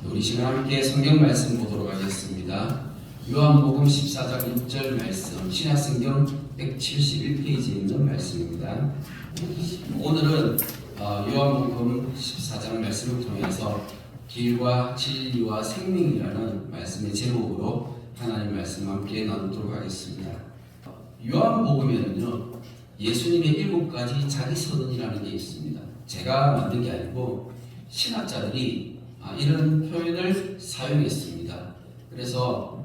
우리 시간 함께 성경 말씀 보도록 하겠습니다. 요한복음 14장 6절 말씀, 신약성경 171페이지에 있는 말씀입니다. 오늘은 요한복음 14장 말씀을 통해서 길과 진리와 생명이라는 말씀의 제목으로 하나님 말씀 함께 나누도록 하겠습니다. 요한복음에는요, 예수님의 7가지 자기 선언이라는 게 있습니다. 제가 만든 게 아니고 신학자들이 이런 표현을 사용했습니다. 그래서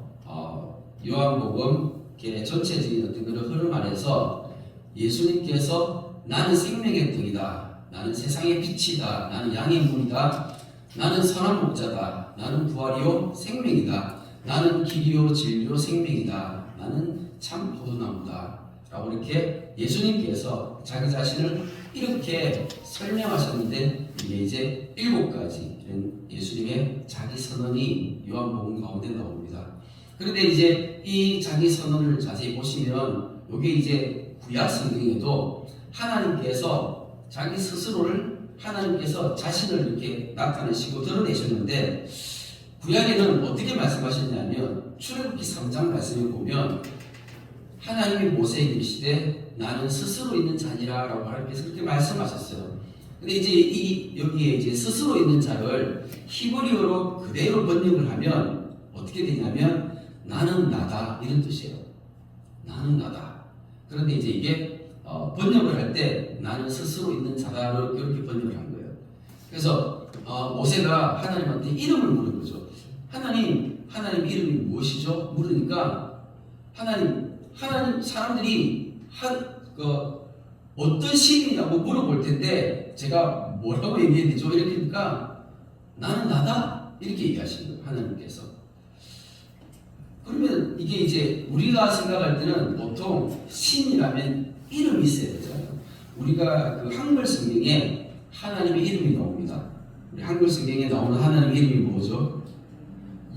요한복음 전체적인 어떤 그런 흐름 안에서 예수님께서 나는 생명의 떡이다, 나는 세상의 빛이다, 나는 양의 문이다, 나는 선한 목자다, 나는 부활이요 생명이다, 나는 길이요 진리요 생명이다, 나는 참 포도나무다 라고 이렇게 예수님께서 자기 자신을 이렇게 설명하셨는데, 이게 이제 7가지 예수님의 자기 선언이 요한복음 가운데 나옵니다. 그런데 이제 이 자기 선언을 자세히 보시면 이게 이제 구약 성경에도 하나님께서 자기 스스로를, 하나님께서 자신을 이렇게 나타내시고 드러내셨는데, 구약에는 어떻게 말씀하셨냐면 출애굽기 3장 말씀을 보면 하나님이 모세에게 이르시되 나는 스스로 있는 자니라 라고 하나님께서 그렇게 말씀하셨어요. 근데 이제 여기에 이제 스스로 있는 자를 히브리어로 그대로 번역을 하면 어떻게 되냐면 나는 나다 이런 뜻이에요. 나는 나다. 그런데 이제 이게 번역을 할 때 나는 스스로 있는 자다로 이렇게 번역을 한 거예요. 그래서 모세가 하나님한테 이름을 물은 거죠. 하나님 이름이 무엇이죠? 물으니까 하나님 사람들이 어떤 신이냐고 물어볼 텐데 제가 뭐라고 얘기해야 되죠? 이렇게 하니까 나는 나다 이렇게 얘기하시는 거예요, 하나님께서. 그러면 이게 이제 우리가 생각할 때는 보통 신이라면 이름이 있어야 되잖아요. 우리가 그 한글 성경에 하나님의 이름이 나옵니다. 우리 한글 성경에 나오는 하나님의 이름이 뭐죠?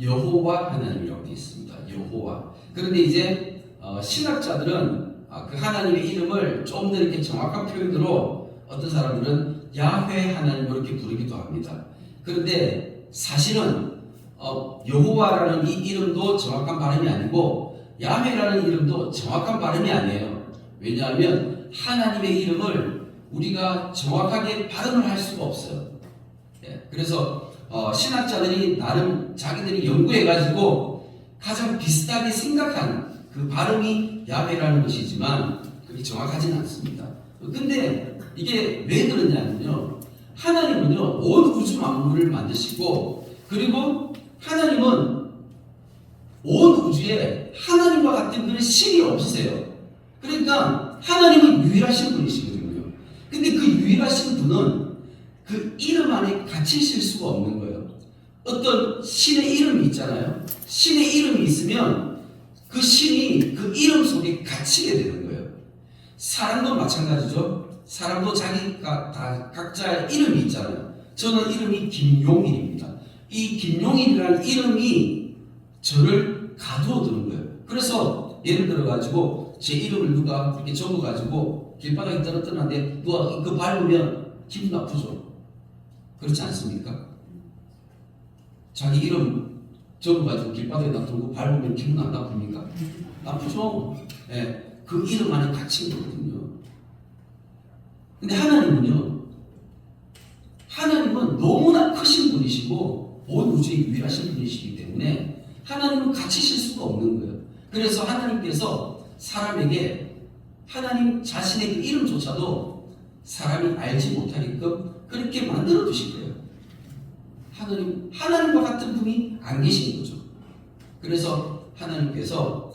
여호와 하나님이라고 되어 있습니다. 여호와. 그런데 이제 신학자들은 그 하나님의 이름을 좀 더 이렇게 정확한 표현으로 어떤 사람들은 야훼 하나님으로 이렇게 부르기도 합니다. 그런데 사실은 여호와라는 이 이름도 정확한 발음이 아니고 야훼라는 이름도 정확한 발음이 아니에요. 왜냐하면 하나님의 이름을 우리가 정확하게 발음을 할 수가 없어요. 그래서 신학자들이 나름 자기들이 연구해가지고 가장 비슷하게 생각한 그 발음이 야훼라는 것이지만 그게 정확하지는 않습니다. 근데 이게 왜 그러냐면요, 하나님은요 온 우주 만물을 만드시고, 그리고 하나님은 온 우주에 하나님과 같은 그런 신이 없으세요. 그러니까 하나님은 유일하신 분이시거든요. 근데 그 유일하신 분은 그 이름 안에 갇히실 수가 없는 거예요. 어떤 신의 이름이 있잖아요. 신의 이름이 있으면 그 신이 그 이름 속에 갇히게 되는 거예요. 사람도 마찬가지죠. 사람도 자기가 다 각자의 이름이 있잖아요. 저는 이름이 김용일입니다. 이 김용일이라는 이름이 저를 가두어 두는 거예요. 그래서 예를 들어 가지고 제 이름을 누가 이렇게 적어 가지고 길바닥에 떨어뜨렸는데 누가 그 밟으면 기분 나쁘죠. 그렇지 않습니까? 자기 이름 적어가지고 길바닥에 놔두고 밟으면 기분 안 나쁩니까? 나쁘죠. 네, 그 이름 안에 갇힌 거거든요. 근데 하나님은 너무나 크신 분이시고 온 우주에 유일하신 분이시기 때문에 하나님은 갇히실 수가 없는 거예요. 그래서 하나님께서 사람에게 하나님 자신의 그 이름조차도 사람이 알지 못하게끔 그렇게 만들어 두신 거예요. 하나님과 같은 분이 안 계신 거죠. 그래서 하나님께서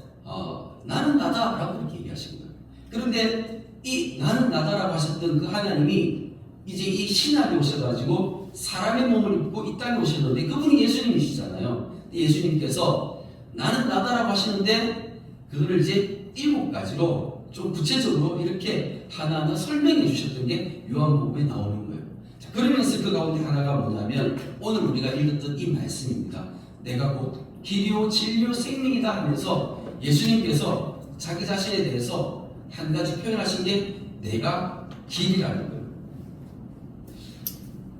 나는 나다라고 이렇게 얘기하신 거예요. 그런데 이 나는 나다라고 하셨던 그 하나님이 이제 이 신학에 오셔가지고 사람의 몸을 입고 이 땅에 오셨는데 그분이 예수님이시잖아요. 예수님께서 나는 나다라고 하시는데 그거를 이제 7가지로 좀 구체적으로 이렇게 하나하나 설명해 주셨던 게 요한복음에 나오는 거예요. 자, 그러면서 그 가운데 하나가 뭐냐면 오늘 우리가 읽었던 이 말씀입니다. 내가 곧 길이요 진리요 생명이다 하면서 예수님께서 자기 자신에 대해서 한 가지 표현하신 게 내가 길이라는 거예요.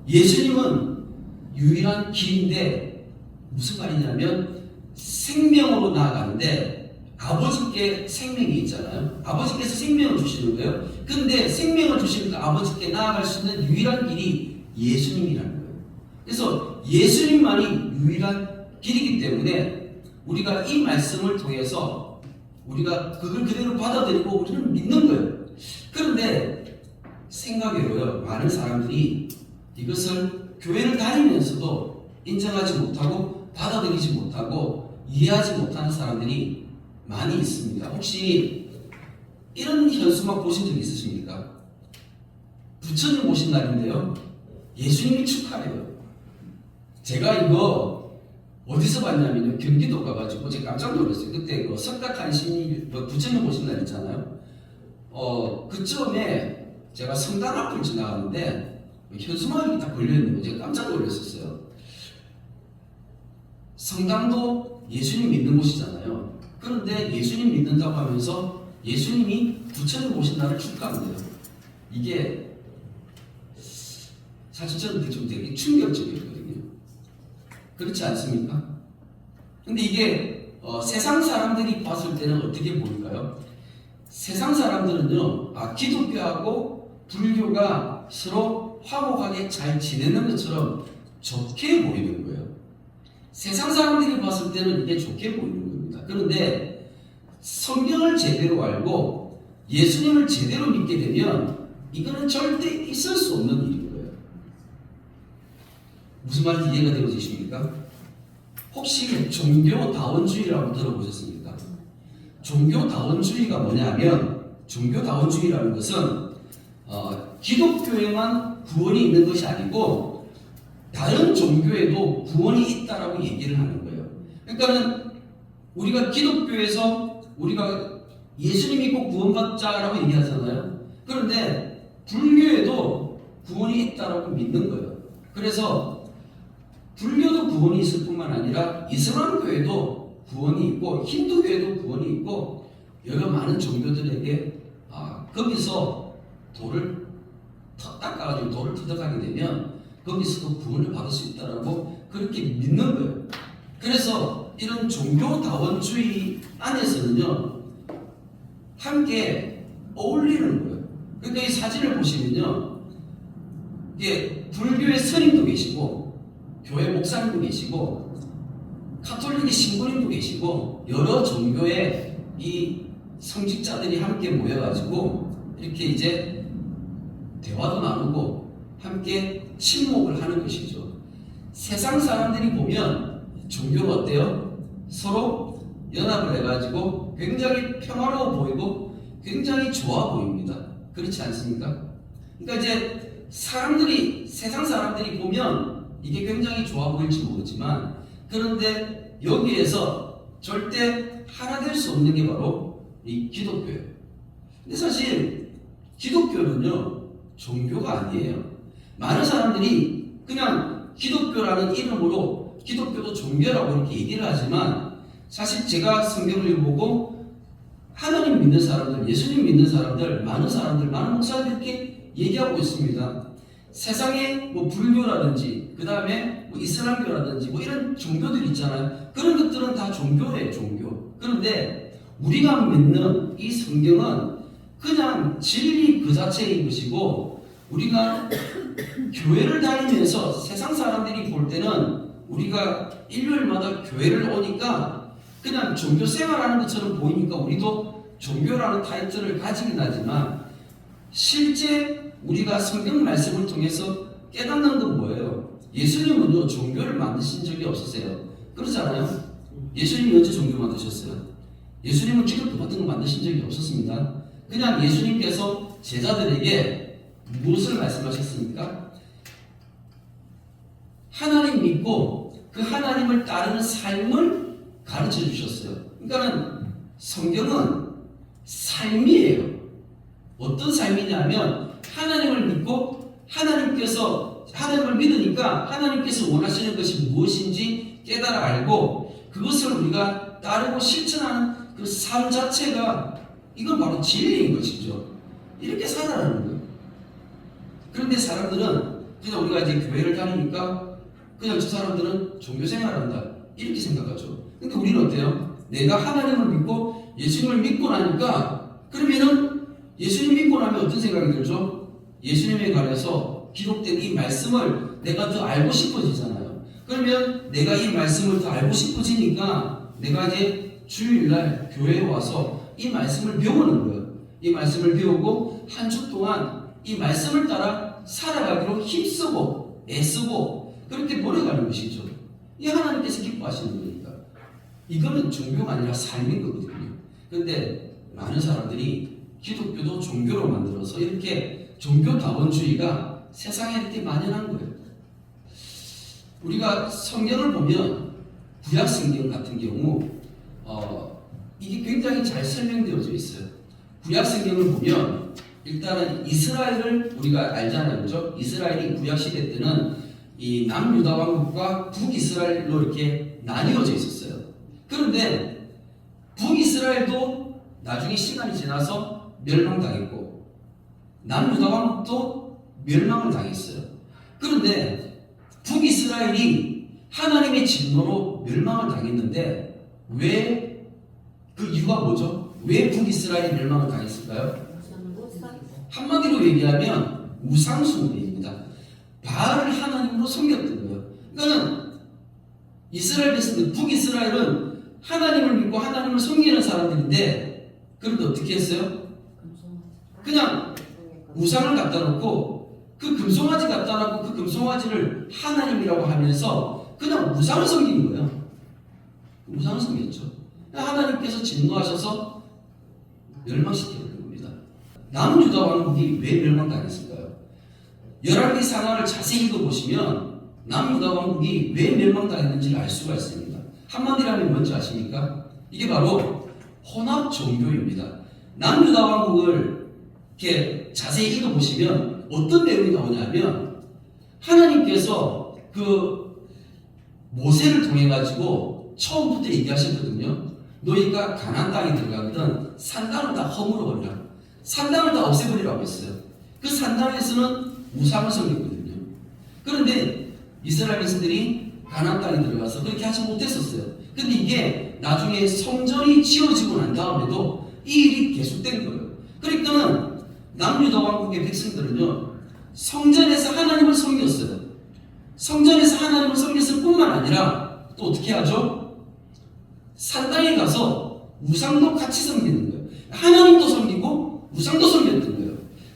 예수님은 유일한 길인데 무슨 말이냐면 생명으로 나아가는데 아버지께 생명이 있잖아요. 아버지께서 생명을 주시는 거예요. 근데 생명을 주시는 그 아버지께 나아갈 수 있는 유일한 길이 예수님이라는 거예요. 그래서 예수님만이 유일한 길이기 때문에 우리가 이 말씀을 통해서 우리가 그걸 그대로 받아들이고 우리는 믿는 거예요. 그런데 생각해보요. 많은 사람들이 이것을 교회를 다니면서도 인정하지 못하고 받아들이지 못하고 이해하지 못하는 사람들이 많이 있습니다. 혹시 이런 현수막 보신 적 있으십니까? 부처님 오신 날인데요. 예수님이 축하해요. 제가 이거 어디서 봤냐면요. 경기도 가가지고 제가 깜짝 놀랐어요. 그때 그 석가탄신이 부처님 오신 날 있잖아요. 그쯤에 제가 성당 앞을 지나가는데 현수막이 딱 걸려있는 거 제가 깜짝 놀랐었어요. 성당도 예수님 믿는 곳이잖아요. 그런데 예수님 믿는다고 하면서 예수님이 부처님 오신 날을 축하한대요. 이게 사실 저는 좀 되게 충격적이었거든요. 그렇지 않습니까? 근데 이게 세상 사람들이 봤을 때는 어떻게 보일까요? 세상 사람들은요, 기독교하고 불교가 서로 화목하게 잘 지내는 것처럼 좋게 보이는 거예요. 세상 사람들이 봤을 때는 이게 좋게 보이는 겁니다. 그런데 성경을 제대로 알고 예수님을 제대로 믿게 되면 이거는 절대 있을 수 없는 일인 거예요. 무슨 말인지 이해가 되어지십니까? 혹시 종교다원주의라고 들어보셨습니까? 종교다원주의가 뭐냐면 종교다원주의라는 것은 기독교에만 구원이 있는 것이 아니고 다른 종교에도 구원이 있다라고 얘기를 하는 거예요. 그러니까는 우리가 기독교에서 우리가 예수님 믿고 구원받자라고 얘기하잖아요. 그런데 불교에도 구원이 있다라고 믿는 거예요. 그래서 불교도 구원이 있을 뿐만 아니라 이슬람교에도 구원이 있고 힌두교에도 구원이 있고 여러 많은 종교들에게 거기서 돌을 닦아가지고 돌을 터득하게 되면 거기서도 구원을 받을 수 있다라고 그렇게 믿는 거예요. 그래서 이런 종교다원주의 안에서는요 함께 어울리는 거예요. 그러니까 이 사진을 보시면요 이게 불교의 스님도 계시고 교회 목사님도 계시고 카톨릭의 신부님도 계시고 여러 종교의 이 성직자들이 함께 모여가지고 이렇게 이제 대화도 나누고 함께 친목을 하는 것이죠. 세상 사람들이 보면 종교가 어때요? 서로 연합을 해가지고 굉장히 평화로워 보이고 굉장히 좋아 보입니다. 그렇지 않습니까? 그러니까 이제 세상 사람들이 보면 이게 굉장히 좋아 보일지 모르지만 그런데 여기에서 절대 하나 될 수 없는 게 바로 이 기독교예요. 근데 사실 기독교는요 종교가 아니에요. 많은 사람들이 그냥 기독교라는 이름으로 기독교도 종교라고 이렇게 얘기를 하지만 사실 제가 성경을 읽어보고 하나님 믿는 사람들, 예수님 믿는 사람들, 많은 목사들이 이렇게 얘기하고 있습니다. 세상에 뭐 불교라든지 그 다음에 뭐 이슬람교라든지 뭐 이런 종교들 있잖아요. 그런 것들은 다 종교예요, 종교. 그런데 우리가 믿는 이 성경은 그냥 진리 그 자체인 것이고 우리가 교회를 다니면서 세상 사람들이 볼 때는 우리가 일요일마다 교회를 오니까 그냥 종교 생활하는 것처럼 보이니까 우리도 종교라는 타이틀을 가지긴 하지만 실제 우리가 성경 말씀을 통해서 깨닫는 건 뭐예요? 예수님은요 종교를 만드신 적이 없으세요. 그렇잖아요. 예수님이 언제 종교 만드셨어요? 예수님은 기독교 같은 거 만드신 적이 없었습니다. 그냥 예수님께서 제자들에게 무엇을 말씀하셨습니까? 하나님 믿고 그 하나님을 따르는 삶을 가르쳐 주셨어요. 그러니까는 성경은 삶이에요. 어떤 삶이냐면 하나님을 믿고 하나님을 믿으니까 하나님께서 원하시는 것이 무엇인지 깨달아 알고 그것을 우리가 따르고 실천하는 그 삶 자체가 이건 바로 진리인 것이죠. 이렇게 살아가는 거예요. 그런데 사람들은 그냥 우리가 이제 교회를 다니니까 그냥 저 사람들은 종교 생활한다. 이렇게 생각하죠. 근데 우리는 어때요? 내가 하나님을 믿고 예수님을 믿고 나니까 그러면은 예수님 믿고 나면 어떤 생각이 들죠? 예수님에 관해서 기록된 이 말씀을 내가 더 알고 싶어지잖아요. 그러면 내가 이 말씀을 더 알고 싶어지니까 내가 이제 주일날 교회에 와서 이 말씀을 배우는 거예요. 이 말씀을 배우고 한 주 동안 이 말씀을 따라 살아가기로 힘쓰고 애쓰고 그렇게 노력하는 것이죠. 이 하나님께서 기뻐하시는 거니까. 이거는 종교가 아니라 삶인 거거든요. 그런데 많은 사람들이 기독교도 종교로 만들어서 이렇게 종교다원주의가 세상에 이렇게 만연한 거예요. 우리가 성경을 보면 구약 성경 같은 경우 이게 굉장히 잘 설명되어져 있어요. 구약 성경을 보면 일단은 이스라엘을 우리가 알잖아요, 그렇죠? 이스라엘이 구약 시대 때는 이 남유다 왕국과 북이스라엘로 이렇게 나뉘어져 있었어요. 그런데 북이스라엘도 나중에 시간이 지나서 멸망당했고 남유다 왕국도 멸망을 당했어요. 그런데 북이스라엘이 하나님의 진노로 멸망을 당했는데 왜 그 이유가 뭐죠? 왜 북이스라엘이 멸망을 당했을까요? 한마디로 얘기하면 우상숭배입니다. 바알을 하나님으로 섬겼던 거예요. 그러니까 이스라엘 백성들, 북이스라엘은 하나님을 믿고 하나님을 섬기는 사람들인데 그런데 어떻게 했어요? 그냥 우상을 갖다 놓고 그 금송아지 갖다 놓고 그 금송아지를 하나님이라고 하면서 그냥 우상을 섬기는 거예요. 우상을 섬겼죠. 하나님께서 진노하셔서 멸망시키는 겁니다. 남유다 왕국이 왜 멸망당했을까요? 열왕기 상하를 자세히 읽어보시면 남유다 왕국이 왜 멸망당했는지를 알 수가 있습니다. 한마디로 하면 뭔지 아십니까? 이게 바로 혼합 종교입니다. 남유다 왕국을 이렇게 자세히 읽어보시면 어떤 내용이 나오냐면 하나님께서 그 모세를 통해 가지고 처음부터 얘기하셨거든요. 너희가 가나안 땅에 들어가거든 산당을 다 허물어버리라. 산당을 다 없애버리라고 했어요. 그 산당에서는 우상을 섬겼거든요. 그런데 이스라엘 백성들이 가나안 땅에 들어가서 그렇게 하지 못했었어요. 근데 이게 나중에 성전이 지어지고 난 다음에도 이 일이 계속된 거예요. 그러니까는 남유다 왕국의 백성들은요 성전에서 하나님을 섬겼어요. 성전에서 하나님을 섬겼을 뿐만 아니라 또 어떻게 하죠? 산당에 가서 우상도 같이 섬기는 거예요. 하나님도 섬기고 우상도 섬겼던 거예요.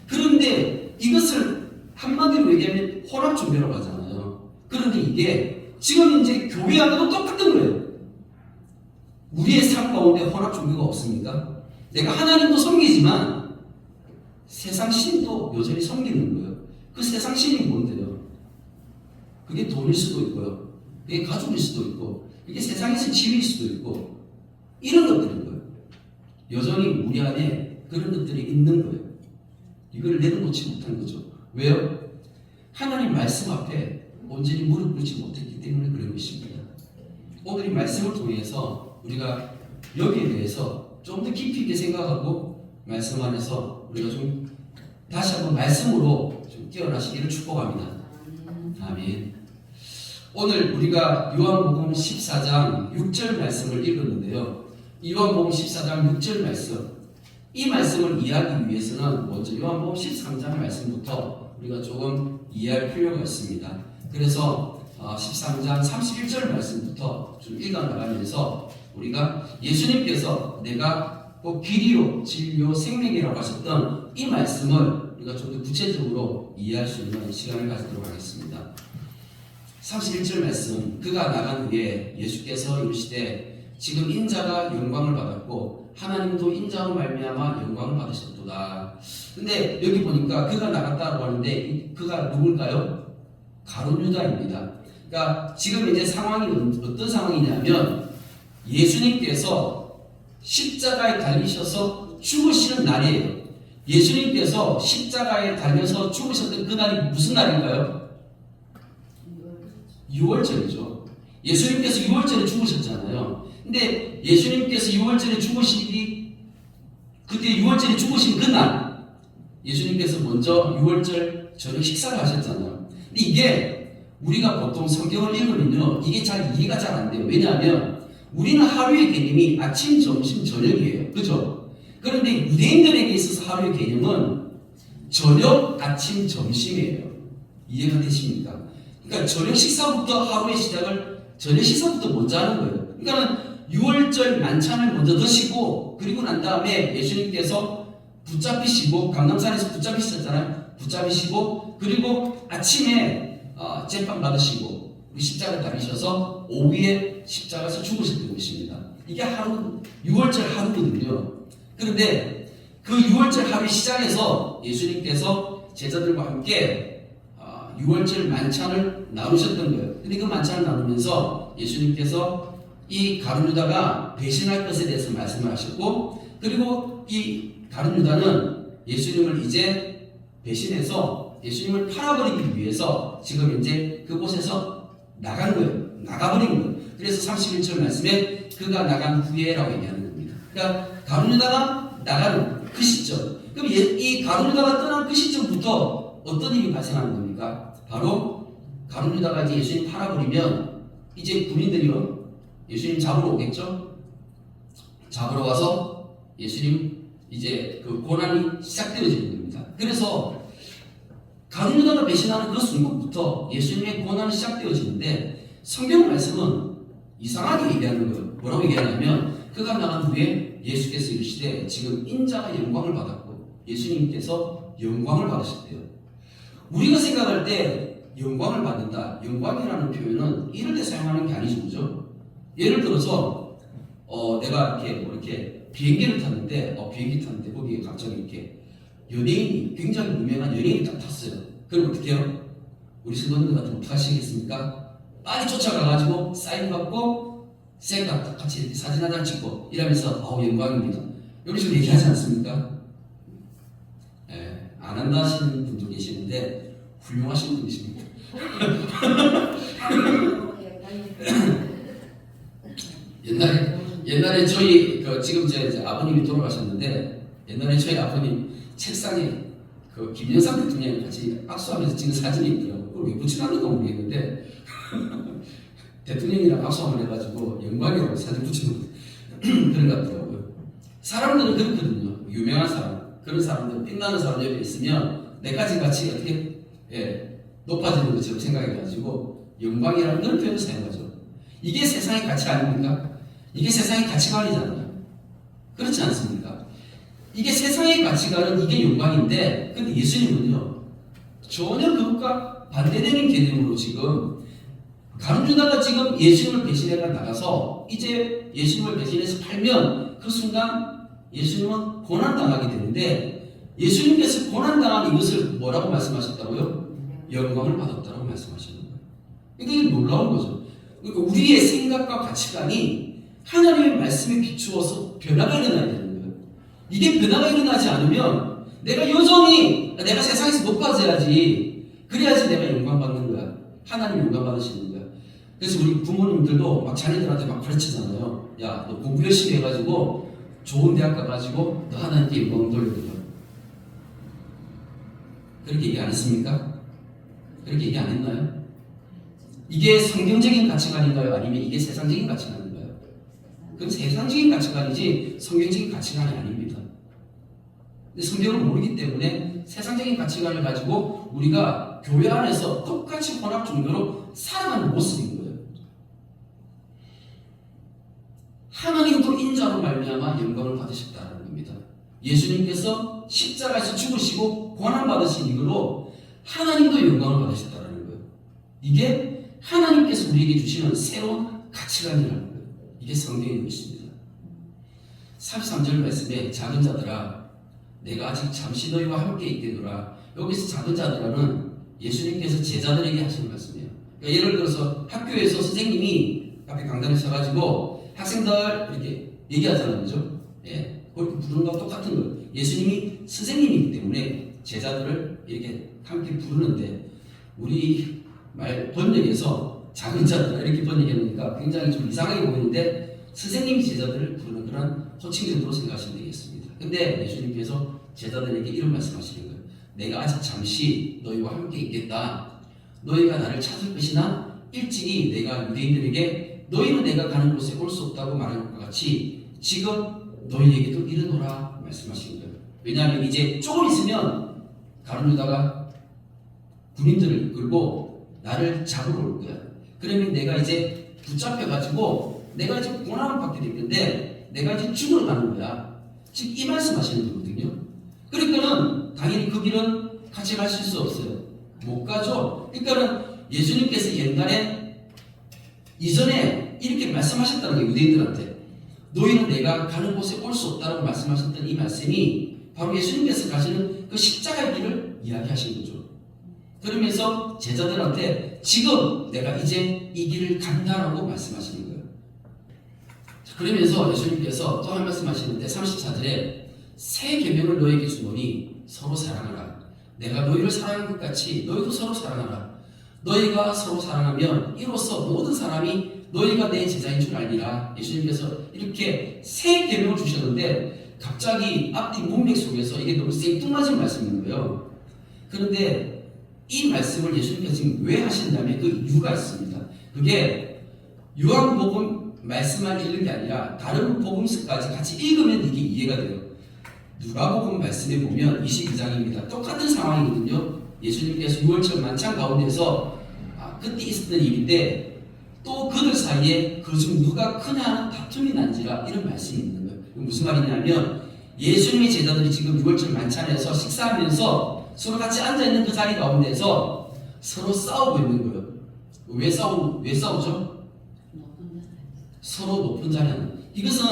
그런데 이것을 한마디로 얘기하면 혼합종교라고 하잖아요. 그런데 이게 지금 이제 교회하고도 똑같은 거예요. 우리의 삶 가운데 혼합종교가 없습니까? 내가 하나님도 섬기지만 세상 신도 여전히 섬기는 거예요. 그 세상 신이 뭔데요? 그게 돈일 수도 있고요. 그게 가족일 수도 있고 이게 세상에서 지위일 수도 있고 이런 것들인 거예요. 여전히 우리 안에 그런 것들이 있는 거예요. 이걸 내려놓지 못한 거죠. 왜요? 하나님 말씀 앞에 온전히 무릎 꿇지 못했기 때문에 그런 것입니다. 오늘 이 말씀을 통해서 우리가 여기에 대해서 좀 더 깊이 있게 생각하고 말씀 안에서 우리가 좀 다시 한번 말씀으로 좀 깨어나시기를 축복합니다. 아멘. 오늘 우리가 요한복음 14장 6절 말씀을 읽었는데요. 요한복음 14장 6절 말씀, 이 말씀을 이해하기 위해서는 먼저 요한복음 13장 말씀부터 우리가 조금 이해할 필요가 있습니다. 그래서 13장 31절 말씀부터 좀 읽어나가면서 우리가 예수님께서 내가 꼭 길이요 진리요 생명이라고 하셨던 이 말씀을 우리가 좀 더 구체적으로 이해할 수 있는 시간을 가지도록 하겠습니다. 31절 말씀, 그가 나간 후에 예수께서 이르시되 지금 인자가 영광을 받았고 하나님도 인자로 말미암아 영광을 받으셨도다. 근데 여기 보니까 그가 나갔다고 하는데 그가 누굴까요? 가룟 유다입니다. 그러니까 지금 이제 상황이 어떤 상황이냐면 예수님께서 십자가에 달리셔서 죽으시는 날이에요. 예수님께서 십자가에 달려서 죽으셨던 그 날이 무슨 날인가요? 6월절이죠. 예수님께서 6월절에 죽으셨잖아요. 근데 예수님께서 6월절에 죽으시기, 그때 6월절에 죽으신 그날 예수님께서 먼저 6월절 저녁 식사를 하셨잖아요. 근데 이게 우리가 보통 성경을 읽으면요, 이게 잘 이해가 잘 안 돼요. 왜냐하면 우리는 하루의 개념이 아침, 점심, 저녁이에요. 그죠? 그런데 유대인들에게 있어서 하루의 개념은 저녁, 아침, 점심이에요. 이해가 되십니까? 그러니까 저녁 식사부터 하루의 시작을 저녁 식사부터 먼저 하는 거예요. 그러니까는 6월절 만찬을 먼저 드시고 그리고 난 다음에 예수님께서 붙잡히시고 강남산에서 붙잡히셨잖아요. 붙잡히시고 그리고 아침에 잼빵 받으시고 우리 십자가 달리셔서 오후에 십자가에서 죽으셨던 것입니다. 이게 하루 6월절 하루거든요. 그런데 그 6월절 하루 시작해서 예수님께서 제자들과 함께 6월절 만찬을 나누셨던 거예요. 근데 그 만찬을 나누면서 예수님께서 이 가룟 유다가 배신할 것에 대해서 말씀을 하셨고 그리고 이 가룟 유다는 예수님을 이제 배신해서 예수님을 팔아버리기 위해서 지금 이제 그곳에서 나간 거예요. 나가버린 거예요. 그래서 31절 말씀에 그가 나간 후에라고 얘기하는 겁니다. 그러니까 가룟 유다가 나가는 그 시점. 그럼 이 가룟 유다가 떠난 그 시점부터 어떤 일이 발생하는 겁니까? 바로 가룟 유다가 이제 예수님 팔아버리면 이제 군인들이요 예수님 잡으러 오겠죠? 잡으러 와서 예수님 이제 그 고난이 시작되어지는 겁니다. 그래서 가룟 유다가 배신하는 그 순간부터 예수님의 고난이 시작되어지는데 성경 말씀은 이상하게 얘기하는 거예요. 뭐라고 얘기하냐면 그가 나간 후에 예수께서 이르시되 지금 인자가 영광을 받았고 예수님께서 영광을 받으셨대요. 우리가 생각할 때 영광을 받는다. 영광이라는 표현은 이럴 때 사용하는 게 아니죠. 그죠? 예를 들어서 내가 이렇게 비행기를 탔는데 거기에 갑자기 이렇게 연예인이 굉장히 유명한 연예인이 딱 탔어요. 그럼 어떻게 해요? 우리 성도님들 같은 어떻게 하시겠습니까? 빨리 쫓아가가지고 사인 받고 셀카 같이 이렇게 사진 하나 찍고 이러면서 영광입니다. 이런 식으로 얘기하지 않습니까? 안 한다 하시는 분도 계시는데 훌륭하신 분이십니다. 옛날에 저희 지금 제 아버님이 돌아가셨는데 옛날에 저희 아버님 책상에 그 김영삼 대통령이 같이 악수하면서 찍은 사진이 있더라고요. 그걸 왜 붙여놨는가 모르겠는데 대통령이랑 악수 한번 해가지고 영광이라고 사진 붙여놓은 그런 것 같더라고요. 사람들은 그렇거든요. 유명한 사람, 그런 사람들, 빛나는 사람 옆에 있으면 내까지 같이 어떻게 높아지는 것처럼 생각해가지고 영광이라는 그런 표현을 사용하죠. 이게 세상의 가치 아닙니까? 이게 세상의 가치관이잖아요. 그렇지 않습니까? 이게 세상의 가치관은 이게 영광인데 근데 예수님은요 전혀 그것과 반대되는 개념으로 지금 가룟 유다가 지금 예수님을 배신해가 나가서 이제 예수님을 배신해서 팔면 그 순간 예수님은 고난당하게 되는데 예수님께서 고난당한 이것을 뭐라고 말씀하셨다고요? 영광을 받았다고 말씀하시는 거예요. 이게 놀라운 거죠. 그러니까 우리의 생각과 가치관이 하나님의 말씀에 비추어서 변화가 일어나야 되는 거예요. 이게 변화가 일어나지 않으면 내가 여전히 내가 세상에서 높아져야지 그래야지 내가 영광 받는 거야. 하나님 영광 받으시는 거야. 그래서 우리 부모님들도 막 자녀들한테 막 가르치잖아요. 야, 너 공부 열심히 해가지고 좋은 대학 가가지고 너 하나님께 영광 돌려드려. 그렇게 얘기 안 했습니까? 그렇게 얘기 안 했나요? 이게 성경적인 가치관인가요? 아니면 이게 세상적인 가치관인가요? 그건 세상적인 가치관이지 성경적인 가치관이 아닙니다. 근데 성경을 모르기 때문에 세상적인 가치관을 가지고 우리가 교회 안에서 똑같이 혼합 종교로 살아가는 모습인 거예요. 하나님도 인자로 말미암아 영광을 받으셨다는 겁니다. 예수님께서 십자가에서 죽으시고 고난 받으신 이유로 하나님도 영광을 받으셨다는 거예요. 이게 하나님께서 우리에게 주시는 새로운 가치관이라는 거예요. 이게 성경인 것입니다. 33절 말씀에 작은 자들아 내가 아직 잠시 너희와 함께 있겠노라. 여기서 작은 자들아는 예수님께서 제자들에게 하시는 말씀이에요. 그러니까 예를 들어서 학교에서 선생님이 앞에 강단에 서가지고 학생들 이렇게 얘기하잖아요. 그죠? 그렇게 부르는 거와 똑같은 거예요. 예수님이 선생님이기 때문에 제자들을 이렇게 함께 부르는데 우리 말 번역에서 작은 자들아 이렇게 번역해놓으니까 굉장히 좀 이상하게 보이는데 선생님이 제자들을 부르는 그런 호칭 정도로 생각하시면 되겠습니다. 근데 예수님께서 제자들에게 이런 말씀하시는 거예요. 내가 아직 잠시 너희와 함께 있겠다. 너희가 나를 찾을 것이나 일찍이 내가 유대인들에게 너희는 내가 가는 곳에 올 수 없다고 말한 것과 같이 지금 너희에게도 이르노라 말씀하신 거예요. 왜냐하면 이제 조금 있으면 가룟 유다가 군인들을 이끌고 나를 잡으러 올 거야. 그러면 내가 이제 붙잡혀가지고 내가 지금 고난을 받게 될 건데 내가 이제 죽으러 가는 거야. 지금 이 말씀 하시는 거거든요. 그러니까는 당연히 그 길은 같이 가실 수 없어요. 못 가죠. 그러니까는 예수님께서 옛날에 이전에 이렇게 말씀하셨다는 게 유대인들한테 너희는 내가 가는 곳에 올 수 없다고 말씀하셨던 이 말씀이 바로 예수님께서 가시는 그 십자가의 길을 이야기하신 거죠. 그러면서 제자들한테 지금 내가 이제 이 길을 간다라고 말씀하시는 거예요. 그러면서 예수님께서 또 한 말씀 하시는데 34절에 새 계명을 너에게 주노니 서로 사랑하라. 내가 너희를 사랑한 것 같이 너희도 서로 사랑하라. 너희가 서로 사랑하면 이로써 모든 사람이 너희가 내 제자인 줄 알리라. 예수님께서 이렇게 새 계명을 주셨는데 갑자기 앞뒤 문맥 속에서 이게 너무 생뚱맞은 말씀인 거예요. 그런데 이 말씀을 예수님께서 지금 왜 하신다면 그 이유가 있습니다. 그게 요한복음 말씀만 읽는 게 아니라 다른 복음서까지 같이 읽으면 이게 이해가 돼요. 누가복음 말씀에 보면 22장입니다. 똑같은 상황이거든요. 예수님께서 6월절 만찬 가운데서 그때 있었던 일인데 또 그들 사이에 그 중 누가 크냐 하는 다툼이 난지라 이런 말씀이 있는 거예요. 무슨 말이냐면 예수님의 제자들이 지금 6월절 만찬에서 식사하면서 서로 같이 앉아있는 그 자리 가운데서 서로 싸우고 있는 거예요. 왜 싸우죠? 서로 높은 자리 하는. 이것은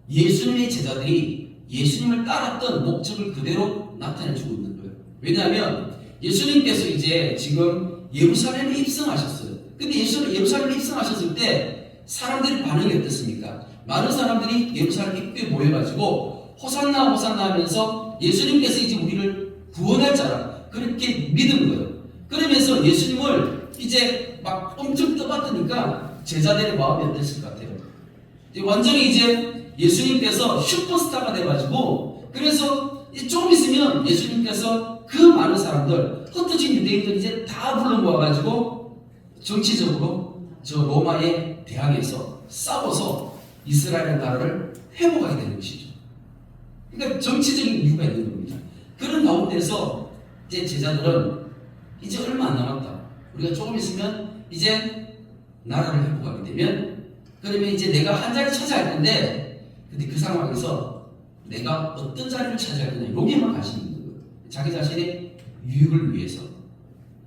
예수님의 제자들이 예수님을 따랐던 목적을 그대로 나타내주고 있는 거예요. 왜냐하면 예수님께서 이제 지금 예루살렘에 입성하셨어요. 근데 예루살렘에 입성하셨을 때 사람들의 반응이 어땠습니까? 많은 사람들이 예루살렘 입구에 모여가지고 호산나 호산나 하면서 예수님께서 이제 우리를 구원할 자라 그렇게 믿은 거예요. 그러면서 예수님을 이제 막 엄청 떠받드니까 제자들의 마음이 어땠을 것 같아요? 완전히 이제 예수님께서 슈퍼스타가 돼가지고 그래서 조금 있으면 예수님께서 그 많은 사람들 흩어진 유대인들 이제 다 불러 모아가지고 정치적으로 저 로마의 대항에서 싸워서 이스라엘 나라를 회복하게 되는 것이죠. 그러니까 정치적인 이유가 있는 겁니다. 그런 가운데서 이제 제자들은 이제 얼마 안 남았다. 우리가 조금 있으면 이제 나라를 회복하게 되면 그러면 이제 내가 한 자리 차지할 건데 근데 그 상황에서 내가 어떤 자리를 차지할 거냐 여기에만 관심이 있는 거예요. 자기 자신의 유익을 위해서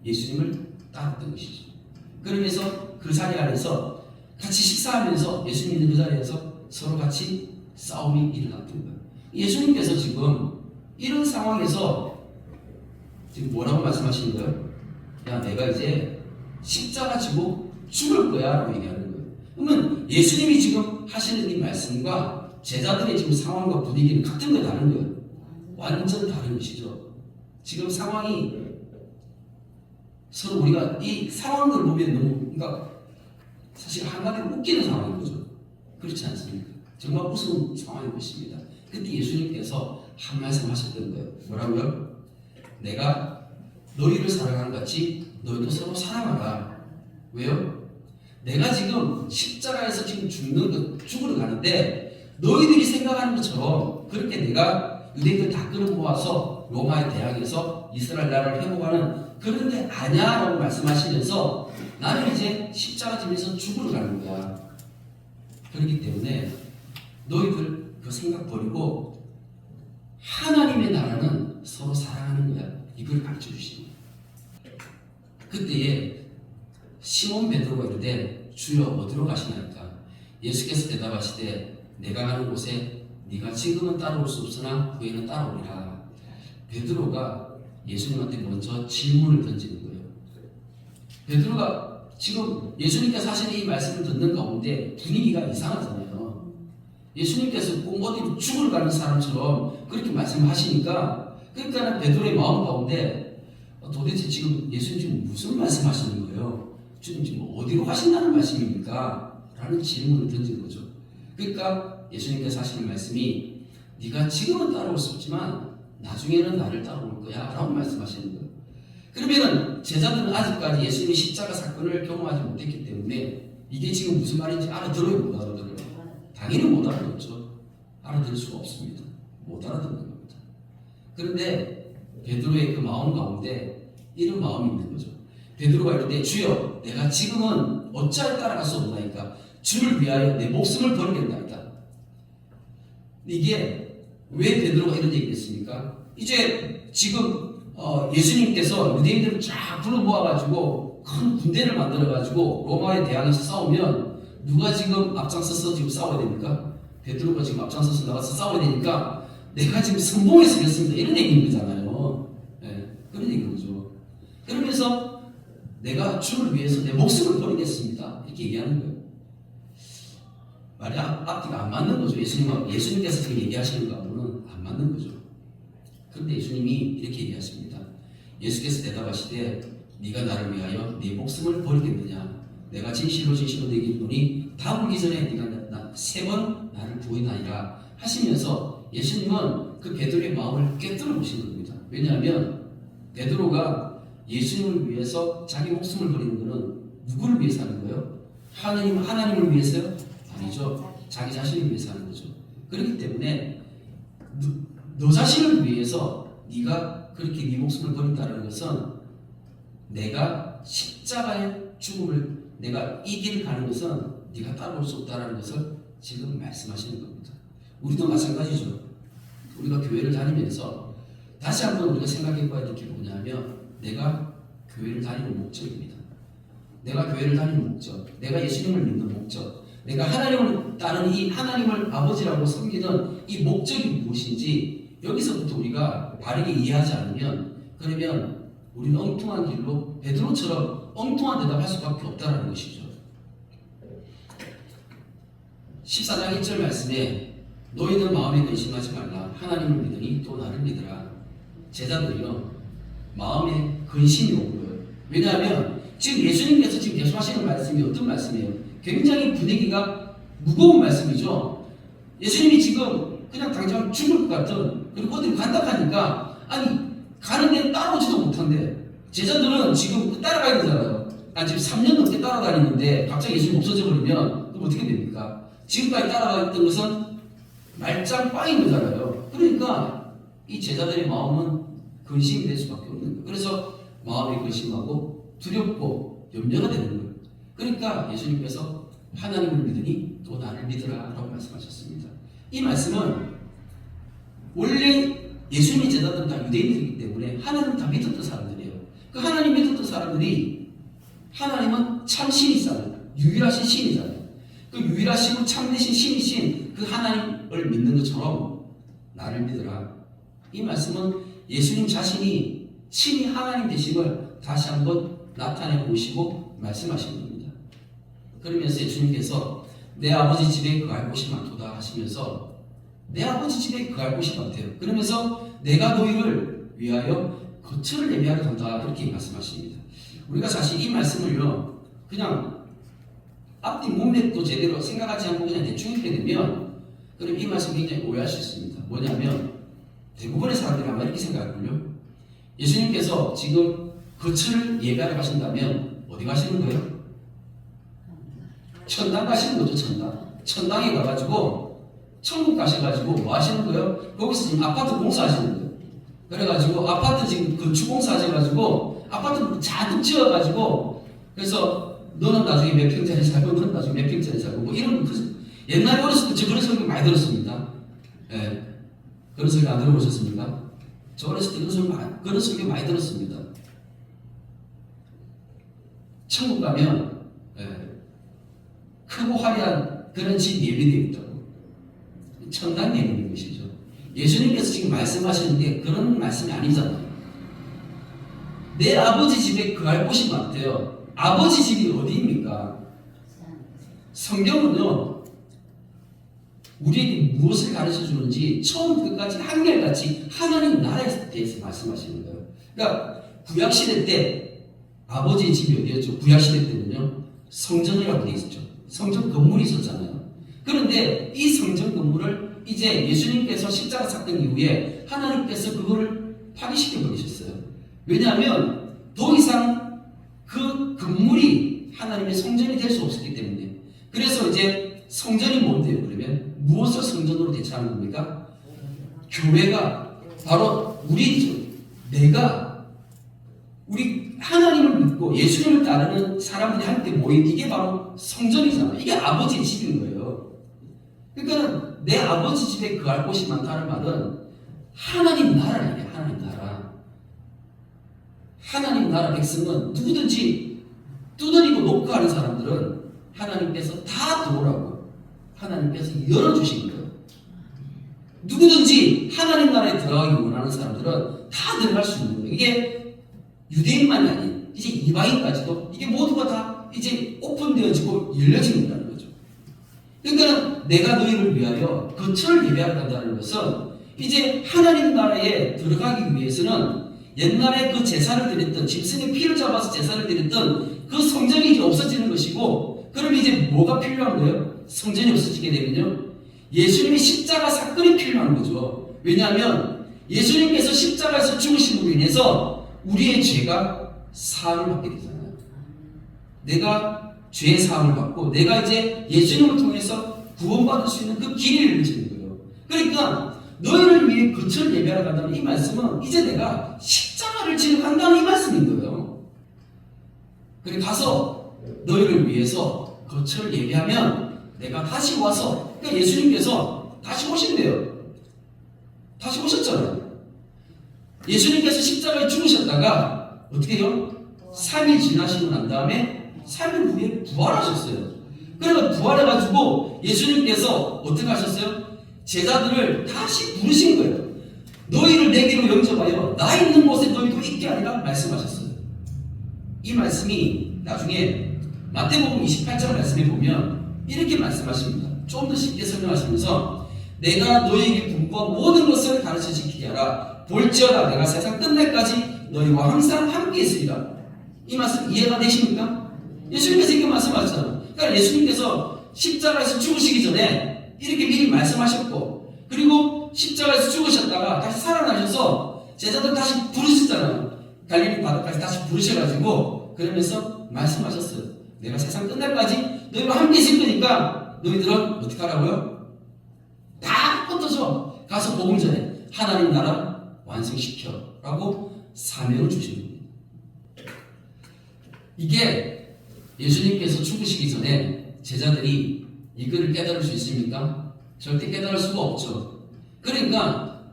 예수님을 따랐던 것이죠. 그러면서 그 자리 안에서 같이 식사하면서 예수님 있는 그 자리에서 서로 같이 싸움이 일어났던 거예요. 예수님께서 지금 이런 상황에서 지금 뭐라고 말씀하시는 거예요? 야, 내가 이제 십자가 지고 죽을 거야 라고 얘기하는 거예요. 그러면 예수님이 지금 하시는 이 말씀과 제자들의 지금 상황과 분위기는 같은 거예요, 다른 거예요? 완전 다른 것이죠. 지금 상황이 서로 우리가 이 상황을 보면 너무 그러니까 사실 한마디로 웃기는 상황인 거죠. 그렇지 않습니까? 정말 무서운 상황인 것입니다. 그때 예수님께서 한 말씀 하셨던 거예요. 뭐라고요? 내가 너희를 사랑하는 같이 너희도 서로 사랑하라. 왜요? 내가 지금 십자가에서 지금 죽으러 가는데 너희들이 생각하는 것처럼 그렇게 내가 유대인들 다 끌어모아서 로마의 대항에서 이스라엘 나라를 회복하는 그런 게 아니야라고 말씀하시면서 나는 이제 십자가 지면서 죽으러 가는 거야. 그렇기 때문에 너희들 그 생각 버리고 하나님의 나라는 서로 사랑하는 거야. 이걸 가르쳐 주시는 거야. 그때에 시몬 베드로가 이르되 주여 어디로 가시나이까? 예수께서 대답하시되 내가 가는 곳에 네가 지금은 따라올 수 없으나 후에는 따라오리라. 베드로가 예수님한테 먼저 질문을 던지는 거예요. 베드로가 지금 예수님께서 하시는 이 말씀을 듣는 가운데 분위기가 이상하잖아요. 예수님께서 꼭 어디로 죽으러 가는 사람처럼 그렇게 말씀하시니까 그러니까 베드로의 마음 가운데 도대체 지금 예수님 지금 무슨 말씀하시는 거예요? 지금 어디로 가신다는 말씀입니까? 라는 질문을 던진 거죠. 그러니까 예수님께서 하시는 말씀이 네가 지금은 따라올 수 없지만 나중에는 나를 따라올 거야 라고 말씀하시는 거예요. 그러면은 왜냐하면 제자들은 아직까지 예수님의 십자가 사건을 경험하지 못했기 때문에 이게 지금 무슨 말인지 알아들어요, 못 알아들어요? 당연히 못 알아듣죠. 알아들을 수가 없습니다. 못 알아듣는 겁니다. 그런데 베드로의 그 마음 가운데 이런 마음이 있는 거죠. 베드로가 이럴 때 주여 내가 지금은 어찌하여 따라갈 수 없나이까 주를 위하여 내 목숨을 버리겠나이다. 이게 왜 베드로가 이런 얘기를 했습니까? 이제 지금 예수님께서 유대인들을 쫙 불러 모아가지고 큰 군대를 만들어가지고 로마에 대항해서 싸우면 누가 지금 앞장서서 지금 싸워야 됩니까? 베드로가 지금 앞장서서 나가서 싸워야 되니까 내가 지금 성공해서 이겼습니다. 이런 얘기인 거잖아요. 네, 그런 얘기인 거죠. 그러면서 내가 주를 위해서 내 목숨을 버리겠습니다. 이렇게 얘기하는 거예요. 말이 앞뒤가 안 맞는 거죠. 예수님께서 지금 얘기하시는 거하고는 안 맞는 거죠. 그런데 예수님이 이렇게 얘기하십니다. 예수께서 대답하시되 네가 나를 위하여 네 목숨을 버리겠느냐? 내가 진실로 내게 이르노니 다 울기 전에 네가 세 번 나를 부인하리라 하시면서 예수님은 그 베드로의 마음을 꿰뚫어 보신 겁니다. 왜냐하면 베드로가 예수님을 위해서 자기 목숨을 버리는 것은 누구를 위해서 하는 거예요? 하나님을 위해서요? 아니죠. 자기 자신을 위해서 하는 거죠. 그렇기 때문에 너 자신을 위해서 네가 그렇게 네 목숨을 버린다는 것은 내가 십자가의 죽음을 내가 이 길을 가는 것은 네가 따라올 수 없다는 것을 지금 말씀하시는 겁니다. 우리도 마찬가지죠. 우리가 교회를 다니면서 다시 한번 우리가 생각해 봐야 될 게 뭐냐면 내가 교회를 다니는 목적입니다. 내가 교회를 다니는 목적, 내가 예수님을 믿는 목적, 내가 하나님을 따르는 이 하나님을 아버지라고 섬기는 이 목적이 무엇인지 여기서부터 우리가 바르게 이해하지 않으면 그러면 우리는 엉뚱한 길로 베드로처럼 엉뚱한 대답할 수밖에 없다는 것이죠. 14장 1절 말씀에 너희는 마음에 근심하지 말라. 하나님을 믿으니 또 나를 믿으라. 제자들이요 마음에 근심이 오고요. 왜냐하면 지금 예수님께서 지금 계속 하시는 말씀이 어떤 말씀이에요? 굉장히 분위기가 무거운 말씀이죠. 예수님이 지금 그냥 당장 죽을 것 같은 그리고 어디로 간다 하니까 아니 가는데 따라오지도 못한대. 제자들은 지금 따라가야 되잖아요. 지금 3년 넘게 따라다니는데 갑자기 예수님 없어져 버리면 그럼 어떻게 됩니까? 지금까지 따라갔던 것은 말짱 꽝인 거잖아요. 그러니까 이 제자들의 마음은 근심이 될 수밖에 없는 거예요. 그래서 마음이 근심하고 두렵고 염려가 되는 거예요. 그러니까 예수님께서 하나님을 믿으니 또 나를 믿으라 라고 말씀하셨습니다. 이 말씀은 원래 예수님의 제자들은 다 유대인들이기 때문에 하나님 다 믿었던 사람들이에요. 그 하나님 믿었던 사람들이 하나님은 참 신이잖아요. 유일하신 신이잖아요. 그 유일하시고 참되신 신이신 그 하나님을 믿는 것처럼 나를 믿으라. 이 말씀은 예수님 자신이 친히 하나님 되심을 다시 한번 나타내 보시고 말씀하시는 겁니다. 그러면서 예수님께서 내 아버지 집에 거할 곳이 많도다 하시면서 내 아버지 집에 거할 곳이 많대요. 그러면서 내가 너희를 위하여 거처를 예비하러 간다 그렇게 말씀하십니다. 우리가 사실 이 말씀을요 그냥 앞뒤 문맥도 제대로 생각하지 않고 그냥 대충 읽게 되면 그럼 이 말씀 굉장히 오해할 수 있습니다. 뭐냐면 대부분의 사람들이 아마 이렇게 생각할걸요. 예수님께서 지금 거처를 예비하러 가신다면 어디 가시는 거예요? 천당 가시는 거죠. 천당에 가가지고 천국 가셔가지고 뭐 하시는 거예요? 거기서 지금 아파트 공사하시는 거예요. 그래가지고 아파트 지금 건축 공사하셔가지고 아파트 잔뜩 지어가지고 그래서 너는 나중에 몇 평짜리 살고 너는 나중에 몇 평짜리 살고 뭐 이런 옛날에 어렸을 때 저 그런 소리 많이 들었습니다. 예. 그런 소리 안 들어보셨습니까? 저 어렸을 때 그런 소리 많이 들었습니다. 천국 가면 크고 화려한 그런 집 예비되어 있다고. 천당 예비인 것이죠. 예수님께서 지금 말씀하시는데 그런 말씀이 아니잖아요. 내 아버지 집에 거할 곳이 많대요. 아버지 집이 어디입니까? 성경은요 우리에게 무엇을 가르쳐 주는지 처음부터 끝까지 한결같이 하나님 나라에 대해서 말씀하시는 거예요. 그러니까 구약시대 때 아버지의 집이 어디였죠? 구약시대 때는요 성전이라고 되어 있었죠. 성전 건물이 있었잖아요. 그런데 이 성전 건물을 이제 예수님께서 십자가 사건 이후에 하나님께서 그거를 파괴시켜 버리셨어요. 왜냐하면 더 이상 그 건물이 하나님의 성전이 될 수 없었기 때문에 그래서 이제 성전이 뭔데요? 그러면 무엇을 성전으로 대체하는 겁니까? 교회가 바로 우리죠. 우리 하나님을 믿고 예수님을 따르는 사람들이 함께 모인 이게 바로 성전이잖아요. 이게 아버지의 집인 거예요. 그러니까 내 아버지 집에 거할 곳이 많다는 말은 하나님 나라예요. 하나님 나라. 하나님 나라 백성은 누구든지 두드리고 녹화하는 사람들은 하나님께서 다 들어오라고 하나님께서 열어주신 거예요. 누구든지 하나님 나라에 들어가기 원하는 사람들은 다 들어갈 수 있는 거예요. 이게 유대인만이 아닌 이제 이방인까지도 이게 모두가 다 이제 오픈되어지고 열려진다는 거죠. 그러니까 내가 너희를 위하여 거처를 예비한다는 것은 이제 하나님 나라에 들어가기 위해서는 옛날에 그 제사를 드렸던 짐승의 피를 잡아서 제사를 드렸던 그 성전이 이제 없어지는 것이고 그럼 이제 뭐가 필요한 거예요? 성전이 없어지게 되면요 예수님의 십자가 사건이 필요한 거죠. 왜냐하면 예수님께서 십자가에서 죽으심으로 인해서 우리의 죄가 사함을 받게 되잖아요. 내가 죄의 사함을 받고 내가 이제 예수님을 통해서 구원받을 수 있는 그 길을 열리는 거예요. 그러니까 너희를 위해 거처를 예비하러 간다는 이 말씀은 이제 내가 십자가를 지러 간다는 이 말씀인 거예요. 그래 가서 너희를 위해서 거처를 예비하면 내가 다시 와서 그러니까 예수님께서 다시 오신대요. 다시 오셨잖아요. 예수님께서 십자가에 죽으셨다가 어떻게 해요? 3일 지나시고 난 다음에 3일 후에 부활하셨어요. 그러니까 부활해가지고 예수님께서 어떻게 하셨어요? 제자들을 다시 부르신 거예요. 너희를 내게로 영접하여 나 있는 곳에 너희도 있게 하리라 말씀하셨어요. 이 말씀이 나중에 마태복음 28장 말씀에 보면 이렇게 말씀하십니다. 좀 더 쉽게 설명하시면서 내가 너희에게 분부한 모든 것을 가르쳐 지키게 하라. 볼지어다 내가 세상 끝날까지 너희와 항상 함께 있으리라. 이 말씀 이해가 되십니까? 예수님께서 이렇게 말씀하셨잖아요. 그러니까 예수님께서 십자가에서 죽으시기 전에 이렇게 미리 말씀하셨고 그리고 십자가에서 죽으셨다가 다시 살아나셔서 제자들 다시 부르셨잖아요. 갈릴리 바다까지 다시 부르셔가지고 그러면서 말씀하셨어요. 내가 세상 끝날까지 너희와 함께 있을 거니까 너희들은 어떻게 하라고요? 다 뻗어서 가서 복음 전에 하나님 나라 완성시켜 라고 사명을 주시는 겁니다. 이게 예수님께서 죽으시기 전에 제자들이 이거를 깨달을 수 있습니까? 절대 깨달을 수가 없죠. 그러니까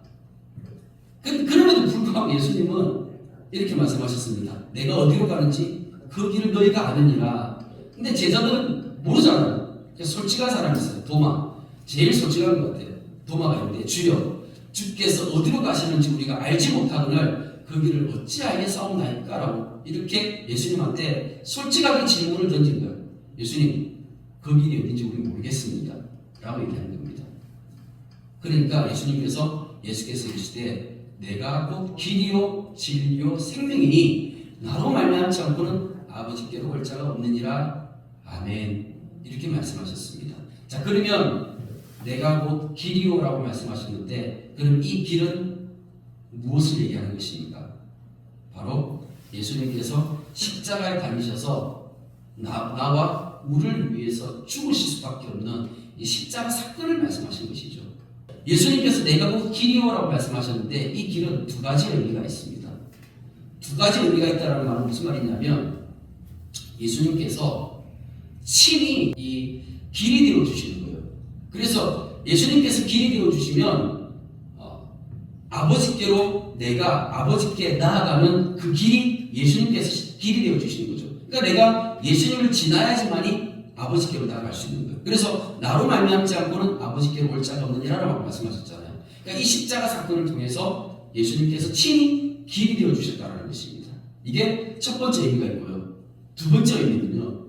그럼에도 불구하고 예수님은 이렇게 말씀하셨습니다. 내가 어디로 가는지 그 길을 너희가 아느니라. 근데 제자들은 모르잖아요. 솔직한 사람이 있어요. 도마. 제일 솔직한 것 같아요. 도마가 있는데 주여 주께서 어디로 가시는지 우리가 알지 못하거늘 그 길을 어찌 알겠사옵나이까? 라고 이렇게 예수님한테 솔직하게 질문을 던진 거예요. 예수님 그 길이 어딘지 우리 모르겠습니다. 라고 얘기하는 겁니다. 그러니까 예수께서 이르시되 내가 곧 길이요 진리요 생명이니 나로 말미암지 않고는 아버지께로 올 자가 없느니라. 아멘. 이렇게 말씀하셨습니다. 자 그러면 내가 곧 길이요라고 말씀하셨는데 그럼 이 길은 무엇을 얘기하는 것입니까? 바로 예수님께서 십자가에 달리셔서 나와 우리를 위해서 죽으실 수밖에 없는 이 십자가 사건을 말씀하신 것이죠. 예수님께서 내가 곧 길이요라고 말씀하셨는데 이 길은 두 가지 의미가 있습니다. 두 가지 의미가 있다는 말은 무슨 말이냐면 예수님께서 친히 이 길이 되어 주시는 거예요. 그래서 예수님께서 길이 되어 주시면 아버지께로 내가 아버지께 나아가는 그 길이 예수님께서 길이 되어 주시는 거죠. 그러니까 내가 예수님을 지나야지만이 아버지께로 나아갈 수 있는 거예요. 그래서 나로 말미암지 않고는 아버지께로 올 자가 없느니라라고 말씀하셨잖아요. 그러니까 이 십자가 사건을 통해서 예수님께서 친히 길이 되어 주셨다는 것입니다. 이게 첫 번째 의미가 있고요. 두 번째 의미는요.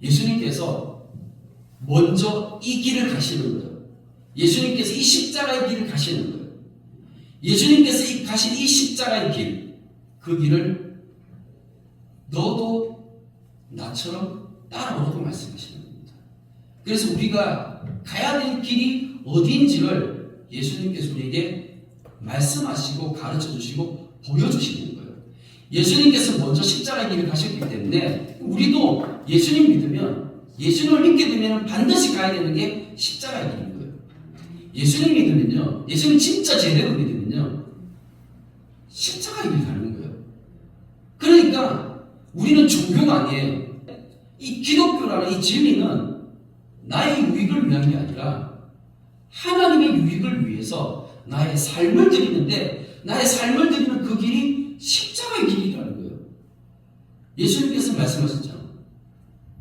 예수님께서 먼저 이 길을 가시는 거예요. 예수님께서 이 십자가의 길을 가시는 거예요. 예수님께서 가신 이 십자가의 길, 그 길을 너도 나처럼 따라오라고 말씀하시는 겁니다. 그래서 우리가 가야 될 길이 어디인지를 예수님께서 우리에게 말씀하시고 가르쳐 주시고 보여주시는 거예요. 예수님께서 먼저 십자가의 길을 가셨기 때문에 우리도 예수님 믿으면, 예수님을 믿게 되면 반드시 가야 되는 게 십자가의 길인 거예요. 예수님 믿으면요, 예수님 진짜 제대로 믿으면요, 십자가의 길 가는 거예요. 그러니까 우리는 종교가 아니에요. 이 기독교라는 이 진리는 나의 유익을 위한 게 아니라 하나님의 유익을 위해서 나의 삶을 드리는데, 나의 삶을 드리는 그 길이 십자가의 길이라는 거예요. 예수님께서 말씀하셨잖아요.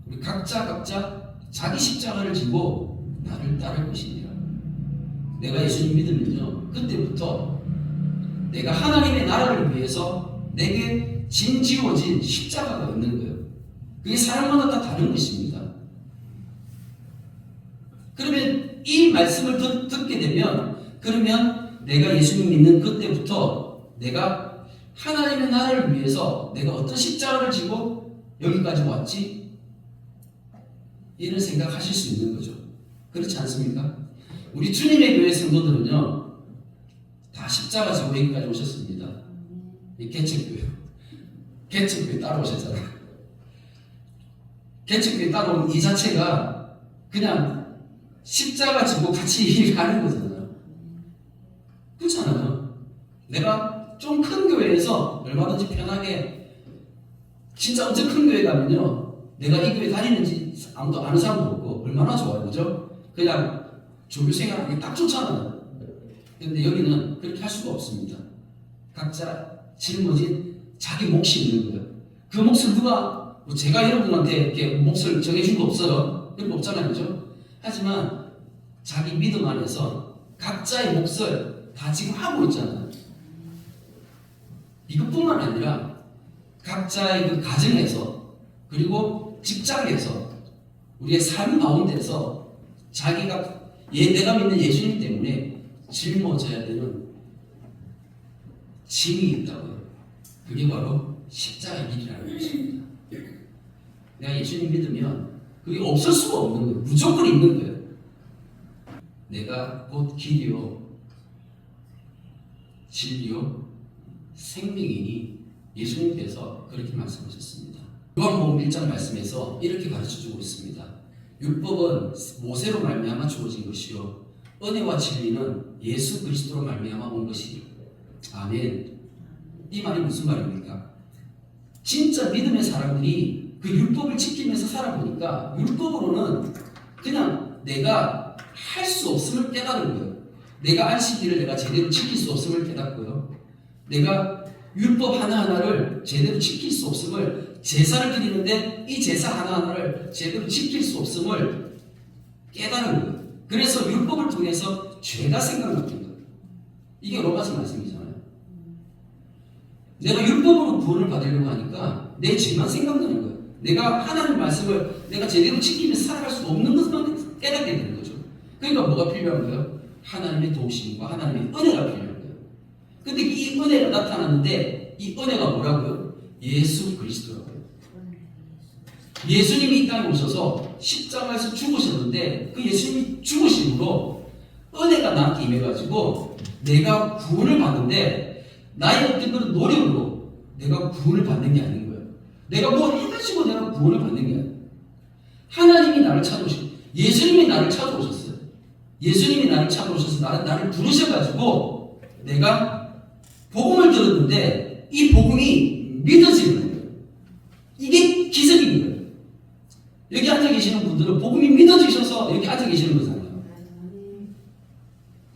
우리 각자 자기 십자가를 지고 나를 따를 것이니라. 내가 예수님 믿으면요, 그때부터 내가 하나님의 나라를 위해서 내게 짐지워진 십자가가 있는 거예요. 그게 사람마다 다 다른 것입니다. 그러면 이 말씀을 듣게 되면, 그러면 내가 예수님 믿는 그때부터 내가 하나님의 나라를 위해서 내가 어떤 십자가를 지고 여기까지 왔지? 이런 생각하실 수 있는 거죠. 그렇지 않습니까? 우리 주님의 교회 성도들은요, 다 십자가 지고 여기까지 오셨습니다. 이 개척교회 따라오셨잖아요. 개척교회 따라온 이 자체가 그냥 십자가 지고 같이 일하는 거잖아요. 그렇잖아요. 내가 좀 큰 교회에서 얼마든지 편하게, 진짜 엄청 큰 교회 가면요, 내가 이 교회 다니는지 아무도 아는 사람도 없고 얼마나 좋아요, 그죠? 그냥 종교 생활하기 딱 좋잖아요. 근데 여기는 그렇게 할 수가 없습니다. 각자 짊어진 자기 몫이 있는 거예요. 그 몫을 누가, 제가 여러분한테 이렇게 몫을 정해준 거 없어요. 그런 거 없잖아요, 그죠? 하지만 자기 믿음 안에서 각자의 몫을 다 지금 하고 있잖아요. 이것뿐만 아니라 각자의 그 가정에서, 그리고 직장에서, 우리의 삶 가운데서 자기가 내가 믿는 예수님 때문에 짊어져야 되는 짐이 있다고요. 그게 바로 십자가의 길이라는 것입니다. 내가 예수님 믿으면 그게 없을 수가 없는 거예요. 무조건 있는 거예요. 내가 곧 길이요 진리요 생명이니 예수님께서 그렇게 말씀하셨습니다. 요한복음 1장 말씀에서 이렇게 가르쳐주고 있습니다. 율법은 모세로 말미암아 주어진 것이요 은혜와 진리는 예수 그리스도로 말미암아 온 것이요. 아멘. 이 말이 무슨 말입니까? 진짜 믿음의 사람들이 그 율법을 지키면서 살아보니까 율법으로는 그냥 내가 할 수 없음을 깨달은 거예요. 내가 안식일을 내가 제대로 지킬 수 없음을 깨닫고요. 내가 율법 하나하나를 제대로 지킬 수 없음을, 제사를 드리는데 이 제사 하나하나를 제대로 지킬 수 없음을 깨달은 거예요. 그래서 율법을 통해서 죄가 생각났던 거예요. 이게 로마서 말씀이잖아요. 내가 율법으로 구원을 받으려고 하니까 내 죄만 생각나는 거예요. 내가 하나님 말씀을 내가 제대로 지키면서 살아갈 수 없는 것만 깨닫게 되는 거죠. 그러니까 뭐가 필요한 거예요? 하나님의 도우심과 하나님의 은혜가 필요한 거예요. 근데 이 은혜가 나타나는데 이 은혜가 뭐라고요? 예수 그리스도라고요. 예수님이 이 땅에 오셔서 십자가에서 죽으셨는데 그 예수님이 죽으심으로 은혜가 나한테 임해가지고 내가 구원을 받는데 나의 어떤 그런 노력으로 내가 구원을 받는 게 아닌 거예요. 내가 뭐 해가지고 내가 구원을 받는 게 아니에요. 하나님이 나를 찾아오시고 예수님이 나를 찾아오셨어요. 예수님이 나를 찾아오셔서 나를 부르셔가지고 내가 복음을 들었는데 이 복음이 믿어지는 거예요. 이게 기적인 거예요. 여기 앉아 계시는 분들은 복음이 믿어지셔서 여기 앉아 계시는 거잖아요.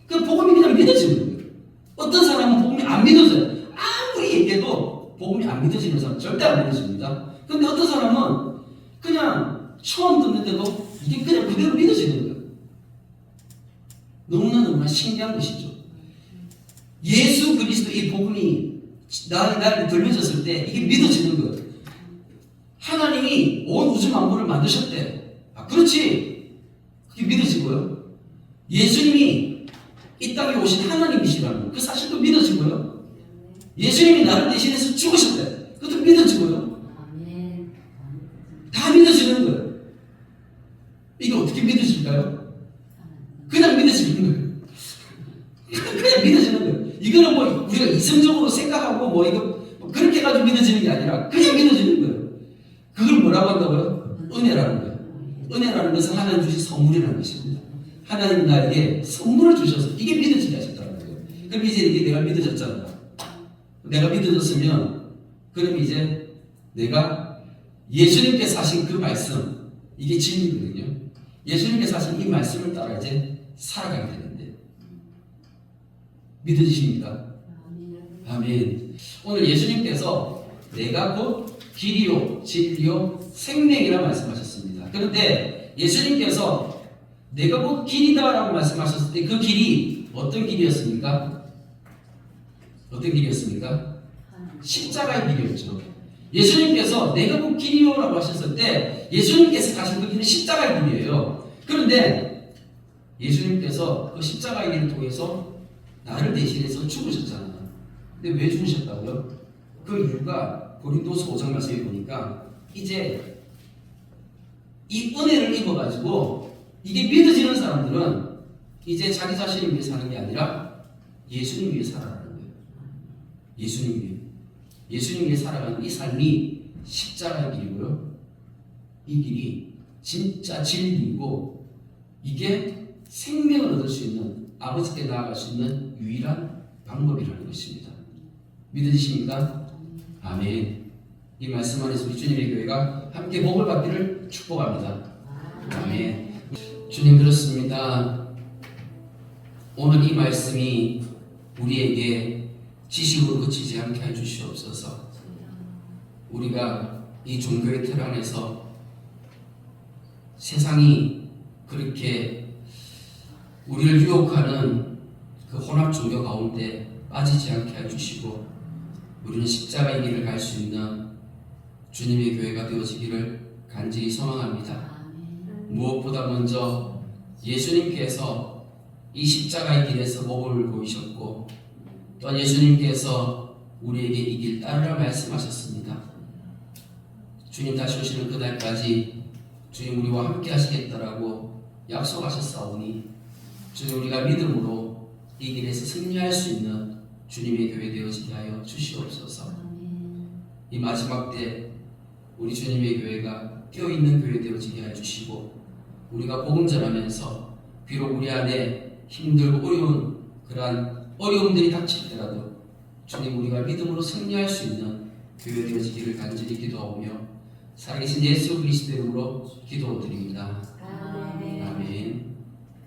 그 복음이 그냥 믿어지는 거예요. 어떤 사람은 복음이 안 믿어져요. 아무리 얘기해도 복음이 안 믿어지는 사람 절대 안 믿어집니다. 근데 어떤 사람은 그냥 처음 듣는데도 이게 그냥 그대로 믿어지는 거예요. 너무나 신기한 것이죠. 예수 그리스도 이 복음이 나를 들려졌을 때 이게 믿어지는 거예요. 하나님이 온 우주 만물을 만드셨대. 아, 그렇지. 그게 믿어지고요. 예수님이 이 땅에 오신 하나님이시라는 그 사실도 믿어지고요. 예수님이 나를 대신해서 죽으셨대. 그것도 믿어지고요. 다 믿어지는 거예요. 이게 어떻게 믿어질까요? 그냥 믿어지는 거예요. 그냥 믿어지는 거예요. 이거는 뭐 우리가 이성적으로 생각하고 뭐 이거 그렇게 해가지고 믿어지는 뭐라고 한다고요? 은혜라는 거예요. 은혜라는 것은 하나님 주신 선물이라는 것입니다. 하나님 나에게 선물을 주셔서 이게 믿어지게 하셨다는 거예요. 그럼 이제 이게 내가 믿어졌잖아. 내가 믿어졌으면 그럼 이제 내가 예수님께서 하신 그 말씀, 이게 진리거든요. 예수님께서 하신 이 말씀을 따라 이제 살아가게 되는데 믿어지십니까? 아멘. 오늘 예수님께서 내가 곧 길이요 진리요 생명이라 말씀하셨습니다. 그런데 예수님께서 내가 곧 길이다라고 말씀하셨을 때 그 길이 어떤 길이었습니까? 어떤 길이었습니까? 십자가의 길이었죠. 예수님께서 내가 곧 길이요라고 하셨을 때 예수님께서 가신 그 길은 십자가의 길이에요. 그런데 예수님께서 그 십자가의 길을 통해서 나를 대신해서 죽으셨잖아. 근데 왜 죽으셨다고요? 그 이유가 고린도서 5장 말씀에 보니까 이제 이 은혜를 입어가지고 이게 믿어지는 사람들은 이제 자기 자신을 위해 사는 게 아니라 예수님 위해 살아가는 거예요. 예수님 위해. 예수님 위해 살아가는 이 삶이 십자가의 길이고요. 이 길이 진짜 진리이고 이게 생명을 얻을 수 있는, 아버지께 나아갈 수 있는 유일한 방법이라는 것입니다. 믿으십니까? 아멘. 이 말씀 안에서 우리 주님의 교회가 함께 복을 받기를 축복합니다. 아멘. 주님, 그렇습니다. 오늘 이 말씀이 우리에게 지식으로 그치지 않게 해주시옵소서. 우리가 이 종교의 틀 안에서 세상이 그렇게 우리를 유혹하는 그 혼합 종교 가운데 빠지지 않게 해주시고 우리는 십자가의 길을 갈 수 있는 주님의 교회가 되어지기를 간절히 소망합니다. 무엇보다 먼저 예수님께서 이 십자가의 길에서 목을 보이셨고 또한 예수님께서 우리에게 이 길 따르라 말씀하셨습니다. 주님 다시 오시는 그날까지 주님 우리와 함께 하시겠다라고 약속하셨사오니 주님 우리가 믿음으로 이 길에서 승리할 수 있는 주님의 교회 되어지게 하여 주시옵소서. 이 마지막 때 우리 주님의 교회가 깨어있는 교회 되어지게 하여 주시고 우리가 복음 전하면서 비록 우리 안에 힘들고 어려운 그러한 어려움들이 닥칠때라도 주님 우리가 믿음으로 승리할 수 있는 교회 되어지기를 간절히 기도하오며 살아계신 예수 그리스도 이름으로 기도드립니다. 아멘.